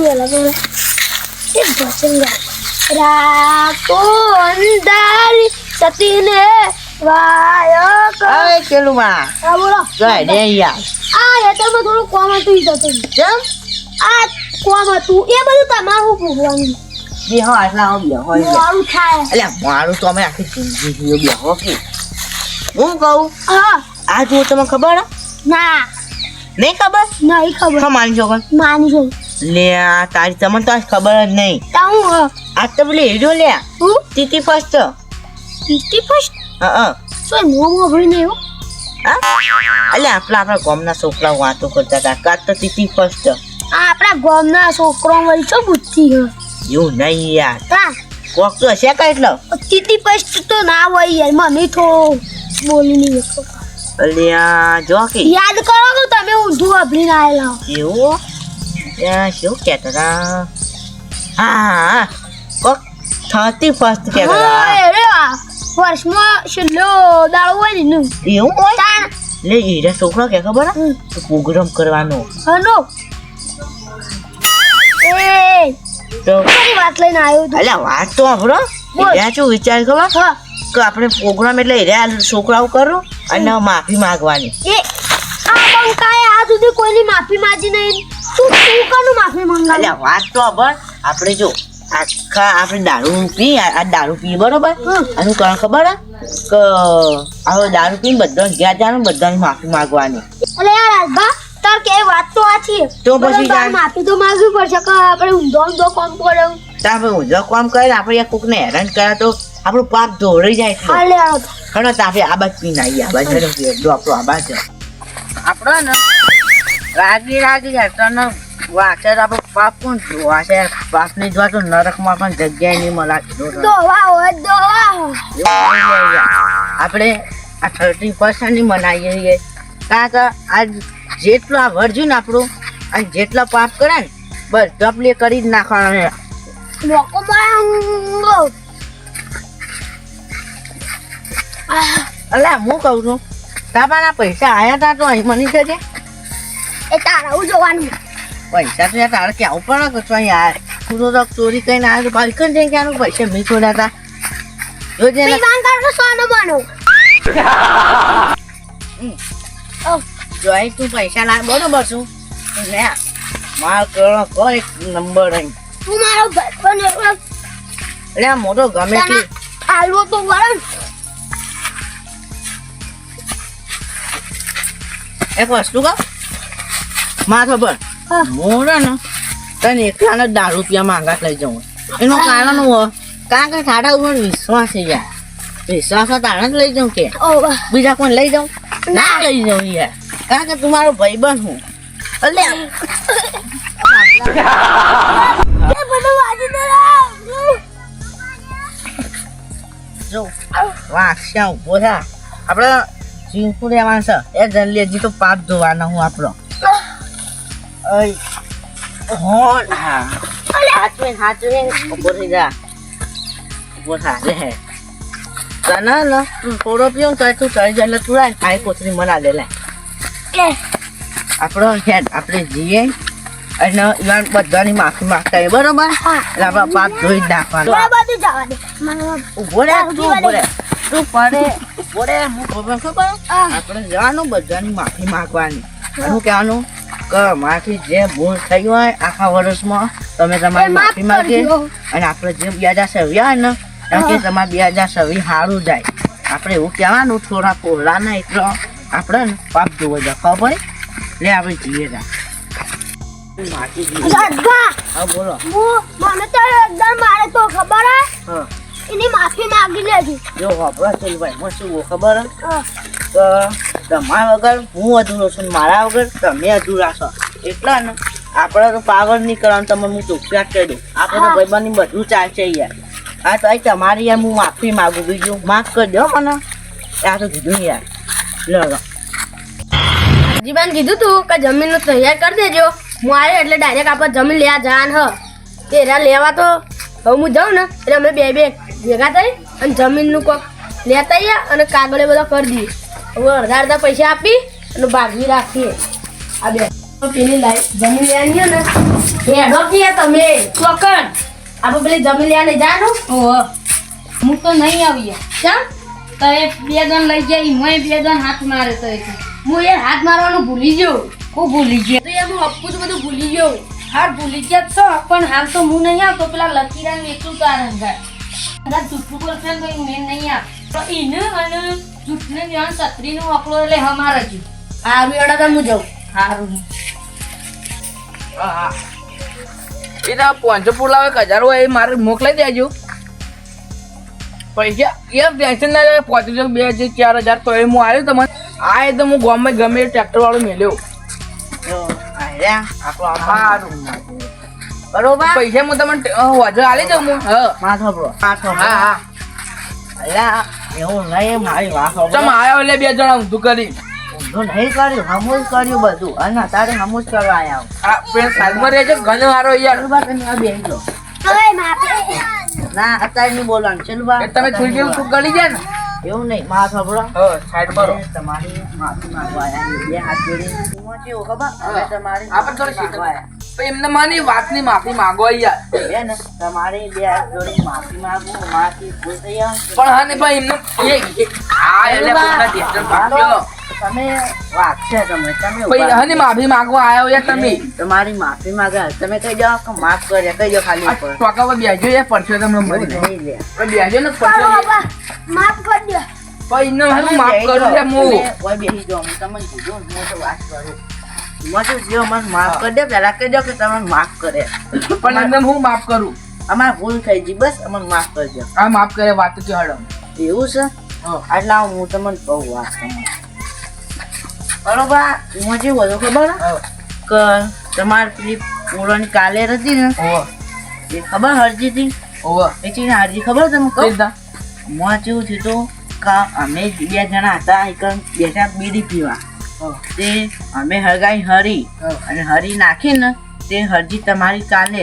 વેલા તો એ ભસંગા રાખો અંધારી સતીને વાયો અરે કેલુમાં આ બોલો જય દે યાર આ હેતરમાં થોડું કોમ હતું ઈ જતું કેમ આ કોમ હતું એ બધું તમારું ભોગવાનું બેહો આટલા હો બેહો મારું થાય અલ્યા મારું તો અમે આખી જિંદગી જીવ્યો બેહો કે હું કહું હા આ જો તમને ખબર ના નહીં ખબર નહીં ખબર શું માની છો માની છે લે આ તારી તમને તો આજ ખબર જ નહીં તાઉ આજ તો પેલી હીરો લે હું તીતી ફર્સ્ટ ટીટી ફર્સ્ટ હા સો નો ભરી ને એવું અલ્યા આપણા ગામના છોકરાઓ વાતો કરતા હતા કાં તો તીતી ફર્સ્ટ આ આપણા ગામના છોકરો વળી છો બુદ્ધિ હ એવું નહીં યાર તા કોક તો હશે કા એટલો ટીટી ફર્સ્ટ તો ના હોય યાર મને તો બોલી નહીં શકતો અલ્યા જો કે યાદ કરો કે તમે ઊંધું અભરીને આયેલા એવું ત્યાં શું કહેતા હતા હા કોક 31st કહેતા હતા અરે વાહ વર્ષમાં છેલ્લો દાડો હોય ને એનું. એવું હોય તાણ લે હીરા છોકરો કે ખબર હે પ્રોગ્રામ કરવાનો હલો એ તો કઈ વાત લઈને આવ્યો તું અલ્યા વાત તો આપણો બોલ. હીરા શું વિચાર ખબર હા કે આપણે પ્રોગ્રામ એટલે હીરા છોકરાઓ કરું અને માફી માંગવાની એ આ બંકાએ આ સુધી કોઈની માફી માંગી નહીં તું કોનું માફી માંગાવ અલ્યા વાત તો ખબર આપણે જો આખા આપણે દારૂ પી આ દારૂ પી બરોબર આનું કારણ ખબર હે કે હવે દારૂ પીને બધાને ઘેર જવાનું બધાની માફી માંગવાની અલે યાર રાજભા તાર કે વાત તો આ છે તો પછી તાર માફી તો માંગવી પડશે કે આપણે ઊંધો ઊંધો કામ કર્યો આપણે ઊંધો કામ કરે આપણે કોકને હેરાન કરે તો આપણું પાપ દોડી જાય છે હાલે આવ ખરો તો આપણે આબાદ પીને આવીએ આબાદ જો આપણો આબાદ છે આપણો ને રાગી હેઠળ વાચર આપણે પાપ કોણ જોવા છે પાપ નહીં જોવા તો નરકમાં પણ જગ્યાએ નહીં મળે દોવા હોય દોવા આપણે આ 31st ની મનાવીએ છીએ કારણ કે આ જેટલું આ વર્જ્યું ને આપણું અને જેટલા પાપ કરે ને બસ ડબલે કરી જ નાખવાના લોકો માંગો અલ્યા હું કહું છું તાપાના પૈસા આયા તા તો અહીં મની છે એ તારા હું જોવાનું પૈસા તો યાર તારે ક્યાં ઉપર ના કરશો યાર તું તો ચોરી કરીને આવ્યો તો બાલ્કન જઈને ક્યાંનું પૈસા મેં છોડ્યા હતા જોજે ને પીવાન કરતો સોનો બનો જોઈ તું પૈસા લાવ બરોબર છું લે માર કરો કો એક નંબર અહીં તું મારો ભાઈબંધ એકલો એટલે મોટો ગમે તે હાલવો તો વળન એક વસ્તુ કહું માં ખબર મોડે ને તને એકલાને જ 10 રૂપિયા માંગા લઈ જાઉં એનું કારણ હું કારણ કે સાડા ઉપર વિશ્વાસ છે યાર વિશ્વાસ તારે જ લઈ જાઉં કે બીજા કોઈ લઈ જાઉં ના લઈ જાઉં યાર કારણ કે તું મારો ભાઈબંધ હું એટલે એ બધું વાજી દે જો વાક્ષા ઉભો થા આપણે જીવતું રહેવાનું છે એ જલ્દી તો પાપ ધોવાના હું આપણો હાચવે ઉભો થઈ જા ઉભો થા લે તને ને થોડો પીવું તો તું ચડી જાય એટલે તું રાય ખાઈ કોથરી મના દે લે આપણો હેડ આપણે જઈએ અને ઈવાન બધાની માફી માંગતા હોય બરોબર એટલે આપણે પાપ ધોઈ જ નાખવાનું બધું જવા દે ઉભો રે તું ઉભો રે તું પડે ઉભો રે હું ખબર આપણે જવાનું બધાની માફી માંગવાની શું કહેવાનું કે મારાથી જે ભૂલ થઈ હોય આખા વર્ષમાં તમે તમારી માફી માંગીએ અને આપણે જે 2026 ને કે તમારે 2026 સારું જાય આપણે એવું કહેવાનું થોડા પોલા ના એટલો આપણે ને પાપ જોવો જાય ખબર લે આપણે જઈએ જા હા બોલો મને તો એકદમ મારે તો ખબર હે હા એની માફી માંગી લેજો જો ખબર છે ભાઈ મને શું ખબર કે તમારા વગર હું અધૂરો છું ને મારા વગર તમે અધૂરા છો એટલા ને આપણે તો પાવર નહીં કરવાનું તમે હું ચોખ્ખી કહી દઉં આપણે તો ભાઈબંધની બધું ચાલશે યાર હા તો તમારી યાર હું માફી માગું બીજું માફ કરી દો મને આ તો કીધું યાર લો જીબાન કીધું તું કે જમીનનું તૈયાર કરી દેજો હું આવ્યો એટલે ડાયરેક્ટ આપણે જમીન લેવા જવાનું હ તેરા લેવા તો હવે હું જાઉં ને એટલે અમે બે ભેગા થઈ અને જમીનનું કોક લેતા આવીએ અને કાગળે બધો કરી દઈએ હવે અડધા પૈસા આપી અને ભાગવી રાખીએ આ બે પેલી લાઈ જમીન લેવાની ને હેડો કે તમે ચોકન આપણે પેલી જમીન લેવા નહીં જાનું ઓહો હું તો નહીં આવી ચમ તો એ 2 જણ લઈ જાય હું 2 જણ હાથ મારે તો એ હું યાર હાથ મારવાનું ભૂલી ગયો હું ભૂલી ગયો તો યાર હું અપ્પુ તો બધું ભૂલી ગયો હાર ભૂલી ગયા છો પણ હાલ તો હું નહીં આવતો પેલા લકીરાને વેચું તાર અંગાર કદાચ જૂઠું બોલશે ને તો મેં નહીં આવ તો એને અને જૂઠને જ્યાં છત્રીનો આંકડો એટલે હમારે જ હારું એડા હું જાઉં સારું હા એ તો 500 પુલાવે 1000 હોય એ મારે મોકલાઈ દેજો પૈસા એમ ટેન્શન ના લે 500 2000 4000 તો એ હું આવ્યો તમને આ એ તો હું ગામમાં ગમે ટ્રેક્ટર વાળો મેલ્યો બરોબર પૈસા હું તમને હજુ આલી દઉં હું હા એવું નહીં મારી વાત તમે આવ્યો એટલે 2 જણા ઊંધું કરી ઊંધું નહીં કર્યું હમું જ કર્યું બધું અને તારે હમું જ કરવા આવ્યા આ પેલા સાઈડમાં રહેજો ઘણો હારો યાર ચલુબા તમે આ બેસી લો ના અત્યારે નહીં બોલવાનું ચલુબા એ તમે થોડી કેવું તું ગળી જાય ને એવું નહીં માં સાંભળો સાઈડ પર તમારી માફી માંગવા આવ્યા બે હાથ જોડી હું કેવું ખબર હવે તમારી આપણે થોડી શીખવા આવ્યા એમને માની વાતની માફી માંગો યાર બેન તમારી બે હાથ જોડી માફી માંગુ માથી ભૂલ થઈ જાય પણ હા ને ભાઈ એમને આ એટલે પોતાના ટેન્શન પાડ્યો તમે વાત છે તમે ભાઈ હા ને માફી માંગવા આવ્યો યાર તમે તમારી માફી માંગે તમે કહી દો કે માફ કરે કહી દો ખાલી ઉપર ટોકા બેજો યાર પડશે તમને મરી નહીં લે બેજો ને પડશે માફ કરી દો ભાઈ ને હું માફ કરું લે હું કોઈ બેસી જાઓ હું તમને કીધું હું તો વાત કરું મને જો મને માફ કરી દે પેલા કહી દો કે તમે માફ કરે પણ એમને હું માફ કરું અમારે ભૂલ થઈ ગઈ બસ અમને માફ કરજો આ માફ કરે વાત તો હડો એવું છે આટલા હું તમને કહું વાત બરોબર હું જે બધું ખબર કે તમારે પેલી પૂરોની કાલે હતી ને એ ખબર હરજી હતી ઓવર એચી હરજી ખબર તમે કહું સીધા હું જેવું થયું હતું કે અમે 2 જણા હતા એક બેઠા બીડી પીવા તે અમે હરગાઈ હરી અને હરી નાખીને તે હરજી તમારી કાલે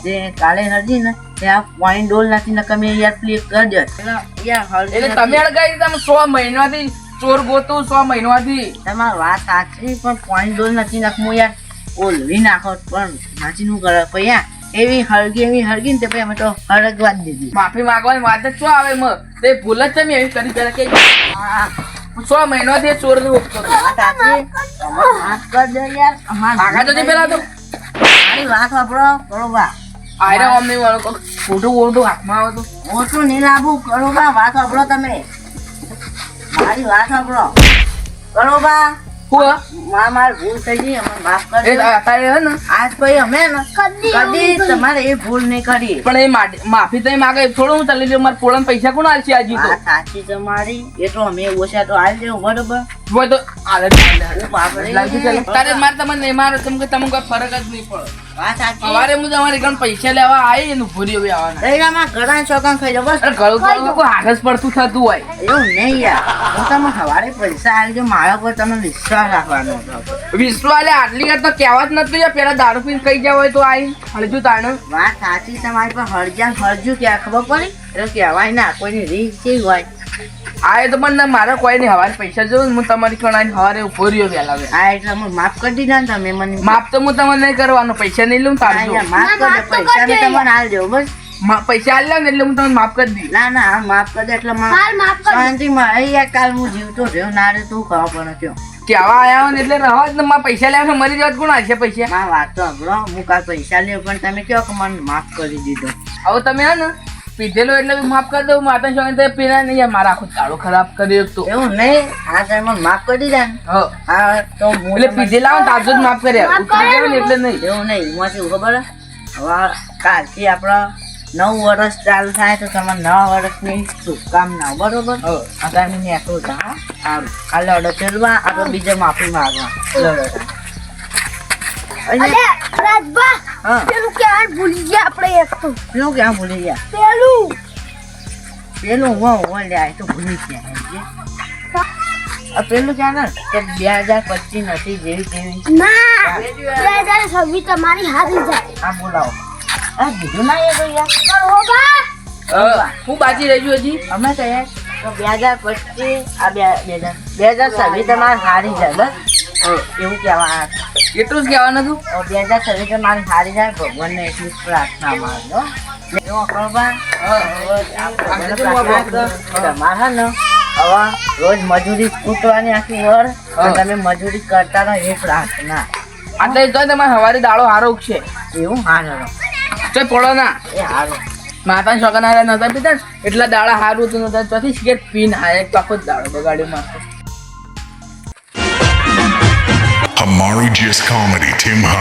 તે કાલે હરજી ને ત્યાં પાણી ડોલ નાખીને તમે યાર પ્લે કરજો એટલે તમે અડગાઈ તમે 100 મહિનાથી ચોર ગોતું 100 મહિનાથી તમારી વાત સાચી પણ પાણી ડોલ નથી નાખવું યાર ઓલવી નાખો પણ નાચી નું કરે પછી યાર એવી હળગી ને તે પછી અમે તો હળગવા જ દીધી માફી માંગવાની વાત જ શું આવે મ તે ભૂલ જ તમે એવી કરી પેલા કે 100 મહિનાથી ચોર ને ઉઠતો વાત સાચી તમે માફ કરજો યાર આગા તો પેલા તો મારી વાત વાપરો બરોબર આયરા ઓમ નહીં વાળો ખોટું હાથમાં આવે તો ઓછું નહીં લાવવું બરોબર વાત વાપરો તમે મારી વાત સાંભળો બરોબર હું મારી ભૂલ થઈ ગઈ અમે માફ એ કરી અત્યારે હે ને આજ પછી અમે ને કદી તમારે એ ભૂલ નહીં કરી પણ એ માફી તો માગે થોડું હું ચાલી મારે પોળાના પૈસા કોણ આલશે આજી તો વાત સાચી તમારી એ તો અમે ઓછા તો હાલ દેવું બરોબર હોય તો આલે બાપરે. તારે મારે તમને નહીં મારે તમે કે તમને કોઈ ફરક જ નહીં પડે વાત સાચી સવારે હું તમારી ઘણ પૈસા લેવા આવી એનું ભૂરી હવે આવવાના દહીરામાં ઘણા ચોકન ખાઈ જાઓ બસ અરે ઘણું તો કોઈ હાથ જ પડતું થતું હોય એવું નહીં યાર હું તમે સવારે પૈસા આલજો મારા પર તમે વિશ્વાસ રાખવાનો હતો વિશ્વાલે આટલી વાર તો કહેવા જ નતું યાર પેલા દારૂ પીને કઈ ગયા હોય તો આઈ હળજુ તાણ વાત સાચી તમારી પર હરજ્યું ક્યાં ખબર પડી એટલે કહેવાય ના કોઈની રીત કેવી હોય આ તો પણ મારે કોઈ નહીં હવારે પૈસા જોઉં હું તમારી કણાઈ હવારે ઉભો રહ્યો વહેલા હવે આ એટલે અમે માફ કરી દીધા ને તમે મને માફ તો હું તમને નહીં કરવાનો પૈસા નહીં લઉં તારું અહીંયા માફ કરજો પૈસા મેં તમને હાલ દેવો બસ પૈસા આલી લે ને એટલે હું તમને માફ કરી દઈશ ના ના આ માફ કરી દે એટલે શાંતિમાં અહીંયા કાલ હું જીવતો રહ્યો ના રે તું ખાવા પણ થયો કેવા આયા હોય ને એટલે રહો જ ને મારા પૈસા લેવા છે મરી જવા કોણ આવશે પૈસા મારા વાત તો સાંભળો હું કાલ પૈસા લેવો પણ તમે કહો કે મને માફ કરી દીધો હવે તમે હે ને પીધેલો એટલે માફ કરી દઉં માતા છો પીના નહીં યાર મારા આખો તાળો ખરાબ કરી એક તો એવું નહીં આ તમે મને માફ કરી દીધા ને હા તો હું એટલે પીધેલા હોય તાજો જ માફ કર્યા ઉતરી ને એટલે નહીં એવું નહીં હું શું ખબર હવે કાલથી આપણા 9 વર્ષ ચાલુ થાય તો તમારે 9 વર્ષની શુભકામના બરોબર અત્યારે મેં એકલું હતા સારું કાલે ઓર્ડર ચલવા આપણે બીજે માફી માંગવા રાજબા હા પેલું ક્યાં ભૂલી ગયા આપણે એક તો પેલું ક્યાં ભૂલી ગયા પેલું પેલું હું લે તો ભૂલી ગયા પેલું ક્યાં ને કે 2025 નથી જેવી તેવી ના 2026 તમારી હારી જાય આ બોલાવો આ કીધું ના એ તો યાર બરોબર હું બાજી રહી ગયું હજી અમે કહીએ તો 2025 આ 2026 તમારે હારી જાય બસ એવું કહેવા એટલું જ કહેવાનું હતું. 2026 મારી સારી જાય ભગવાનને એટલી જ પ્રાર્થના મારજો એવું અકળબા તમારે હે ને હવે રોજ મજૂરી કૂટવાની આખી વર અને તમે મજૂરી કરતા રહો એ પ્રાર્થના આટલે તો તમારે સવારે દાડો હારો ઉગશે. એવું હારો તો પડો ના એ હારો માતા છોકરા હારે નતા પીતા ને એટલા દાડા હારું હતું નતા ચોથી સિગરેટ પીને હારે એક આખો જ દાડો બગાડ્યો માથે. Amari GS Comedy, Tim Ha.